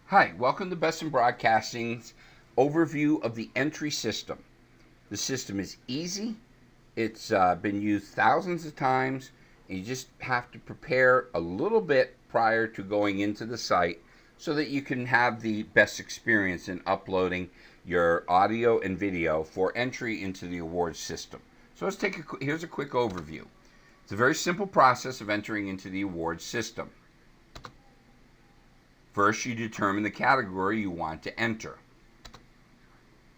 Hi, welcome to Best in Broadcasting's overview of the entry system. The system is easy, it's been used thousands of times, and you just have to prepare a little bit prior to going into the site so that you can have the best experience in uploading your audio and video for entry into the awards system. So here's a quick overview. It's a very simple process of entering into the awards system. First, you determine the category you want to enter.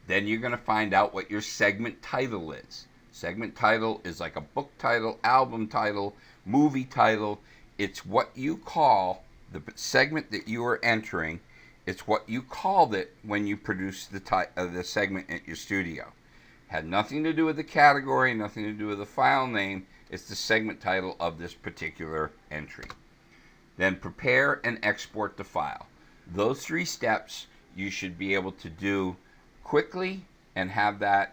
Then you're going to find out what your segment title is. Segment title is like a book title, album title, movie title. It's what you call the segment that you are entering. It's what you called it when you produced the segment at your studio. Had nothing to do with the category, nothing to do with the file name. It's the segment title of this particular entry. Then prepare and export the file. Those 3 steps you should be able to do quickly and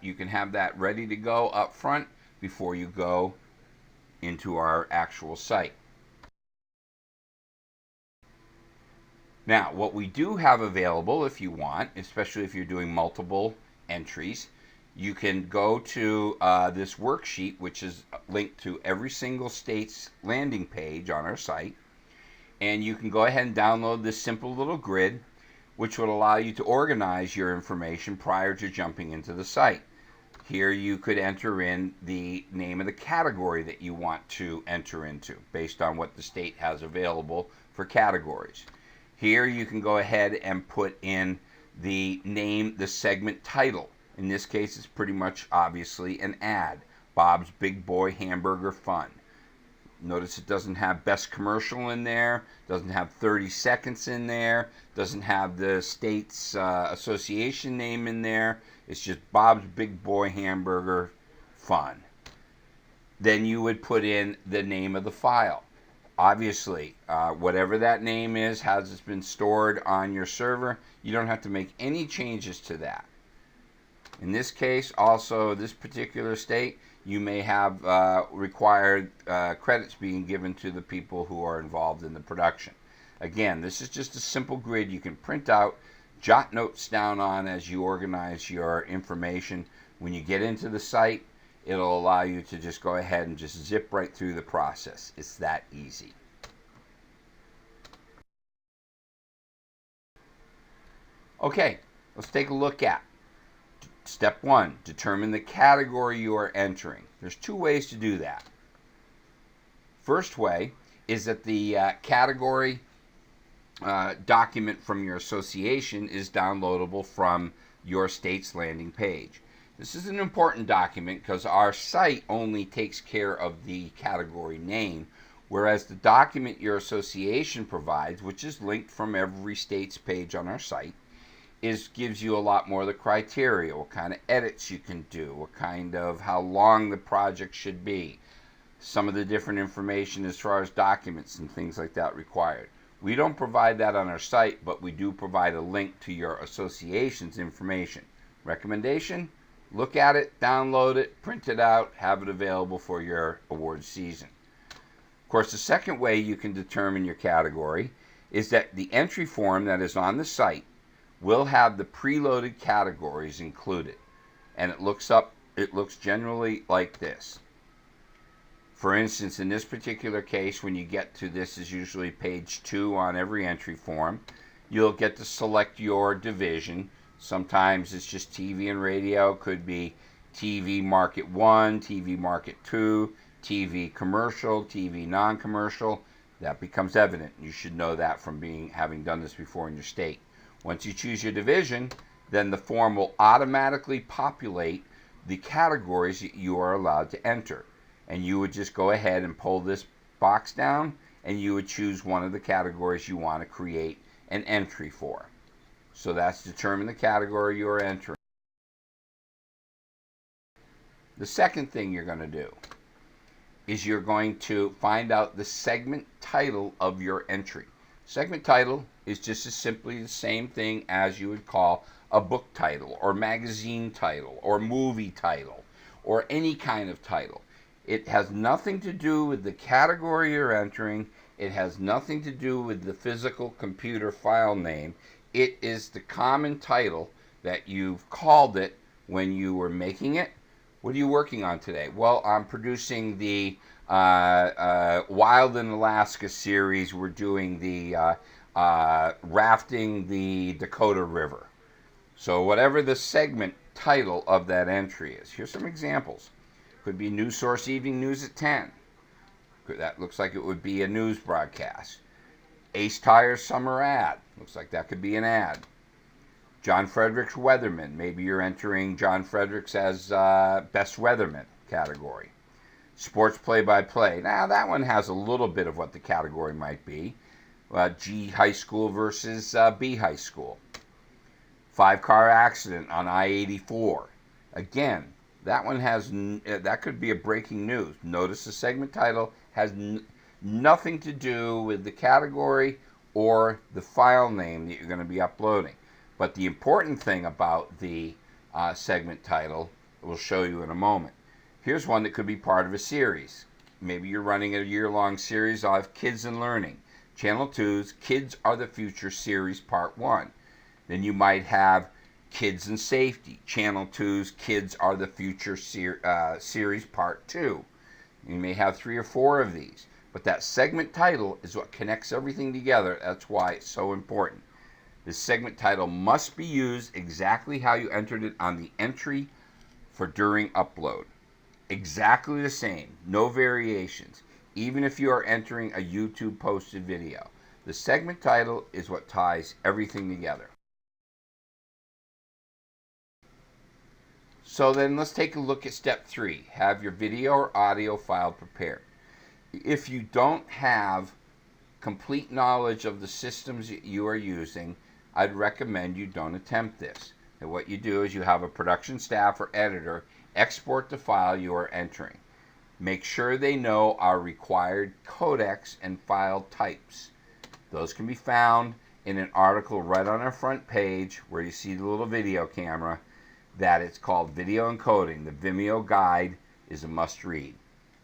you can have that ready to go up front before you go into our actual site. Now, what we do have available, if you want, especially if you're doing multiple entries, you can go to this worksheet, which is linked to every single state's landing page on our site. And you can go ahead and download this simple little grid, which would allow you to organize your information prior to jumping into the site. Here you could enter in the name of the category that you want to enter into based on what the state has available for categories. Here you can go ahead and put in the segment title. In this case, it's pretty much obviously an ad. Bob's Big Boy Hamburger Fun. Notice it doesn't have best commercial in there, doesn't have 30 seconds in there, doesn't have the state's association name in there. It's just Bob's Big Boy Hamburger Fun. Then you would put in the name of the file. Obviously, whatever that name is, has it's been stored on your server, you don't have to make any changes to that. In this case, also this particular state, you may have required credits being given to the people who are involved in the production. Again, this is just a simple grid you can print out, jot notes down on as you organize your information. When you get into the site, it'll allow you to just go ahead and just zip right through the process. It's that easy. Okay, let's take a look at Step 1, determine the category you are entering. There's 2 ways to do that. First way is that the category document from your association is downloadable from your state's landing page. This is an important document because our site only takes care of the category name, whereas the document your association provides, which is linked from every state's page on our site, gives you a lot more of the criteria, what kind of edits you can do, how long the project should be, some of the different information as far as documents and things like that required. We don't provide that on our site, but we do provide a link to your association's information. Recommendation, look at it, download it, print it out, have it available for your awards season. Of course, the second way you can determine your category is that the entry form that is on the site will have the preloaded categories included, and it looks generally like this. For instance, in this particular case, when you get to this is usually page 2 on every entry form, you'll get to select your division. Sometimes it's just TV and radio, could be TV Market 1, TV Market 2, TV Commercial, TV Non-Commercial. That becomes evident. You should know that from having done this before in your state. Once you choose your division, then the form will automatically populate the categories that you are allowed to enter. And you would just go ahead and pull this box down, and you would choose one of the categories you want to create an entry for. So that's determine the category you are entering. The second thing you're going to do is you're going to find out the segment title of your entry. Segment title is just as simply the same thing as you would call a book title or magazine title or movie title or any kind of title. It has nothing to do with the category you're entering. It has nothing to do with the physical computer file name. it is the common title that you've called it when you were making it. What are you working on today? Well, I'm producing the Wild in Alaska series. We're doing the rafting the Dakota River. So whatever the segment title of that entry is. Here's some examples. Could be News Source Evening News at 10. That looks like it would be a news broadcast. Ace Tires Summer Ad. Looks like that could be an ad. John Fredericks Weatherman. Maybe you're entering John Fredericks as Best Weatherman category. Sports Play-by-Play. Now, that one has a little bit of what the category might be. G High School versus B High School. 5-car accident on I-84. Again, that one has, that could be a breaking news. Notice the segment title has nothing to do with the category or the file name that you're going to be uploading. But the important thing about the segment title, we'll show you in a moment. Here's one that could be part of a series. Maybe you're running a year-long series of Kids and Learning. Channel 2's Kids Are the Future series Part 1. Then you might have Kids and Safety. Channel 2's Kids Are the Future series Part 2. You may have 3 or 4 of these. But that segment title is what connects everything together. That's why it's so important. This segment title must be used exactly how you entered it on the entry for during upload. Exactly the same, no variations, even if you are entering a YouTube posted video. The segment title is what ties everything together. So then let's take a look at step 3. Have your video or audio file prepared. If you don't have complete knowledge of the systems that you are using, I'd recommend you don't attempt this. And what you do is you have a production staff or editor export the file you are entering. Make sure they know our required codecs and file types. Those can be found in an article right on our front page where you see the little video camera that it's called Video Encoding. The Vimeo guide is a must-read.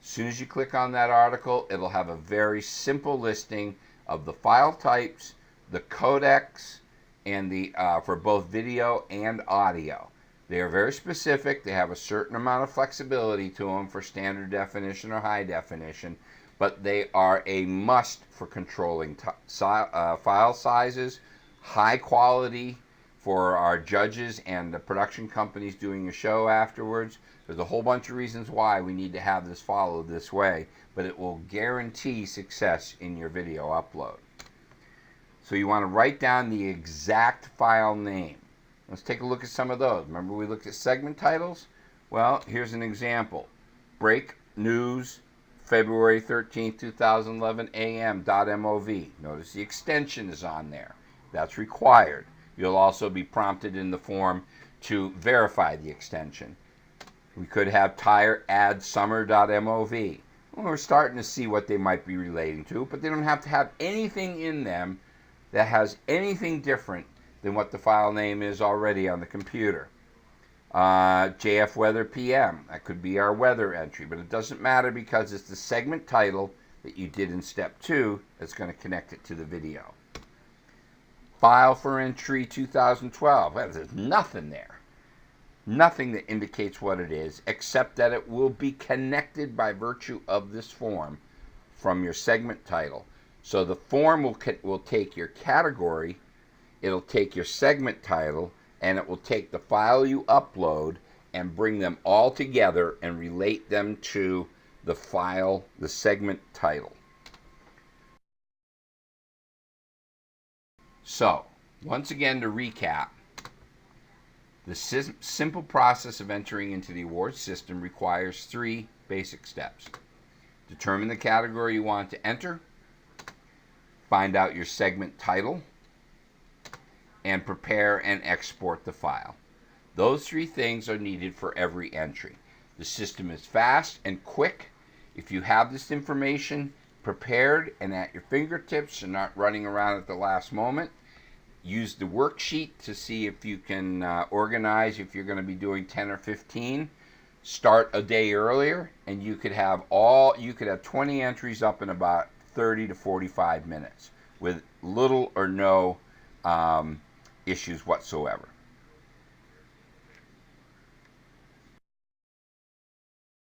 As soon as you click on that article, it'll have a very simple listing of the file types, the codecs, and the for both video and audio. They are very specific. They have a certain amount of flexibility to them for standard definition or high definition, but they are a must for controlling file sizes, high quality for our judges and the production companies doing a show afterwards. There's a whole bunch of reasons why we need to have this followed this way, but it will guarantee success in your video upload. So you want to write down the exact file name. Let's take a look at some of those. Remember we looked at segment titles? Well, here's an example. Break News, February 13th, 2011, am.mov. Notice the extension is on there. That's required. You'll also be prompted in the form to verify the extension. We could have tire ad summer.mov. Well, we're starting to see what they might be relating to, but they don't have to have anything in them that has anything different than what the file name is already on the computer. JF Weather PM, that could be our weather entry, but it doesn't matter because it's the segment title that you did in step 2 that's going to connect it to the video. File for entry 2012, well, there's nothing there. Nothing that indicates what it is, except that it will be connected by virtue of this form from your segment title. So the form will take your category, it'll take your segment title, and it will take the file you upload and bring them all together and relate them to the file, the segment title. So, once again to recap, the simple process of entering into the award system requires 3 basic steps. Determine the category you want to enter, find out your segment title, and prepare and export the file. Those 3 things are needed for every entry. The system is fast and quick. If you have this information prepared and at your fingertips and not running around at the last moment, use the worksheet to see if you can organize if you're going to be doing 10 or 15. Start a day earlier and you could have 20 entries up in about 30 to 45 minutes with little or no issues whatsoever.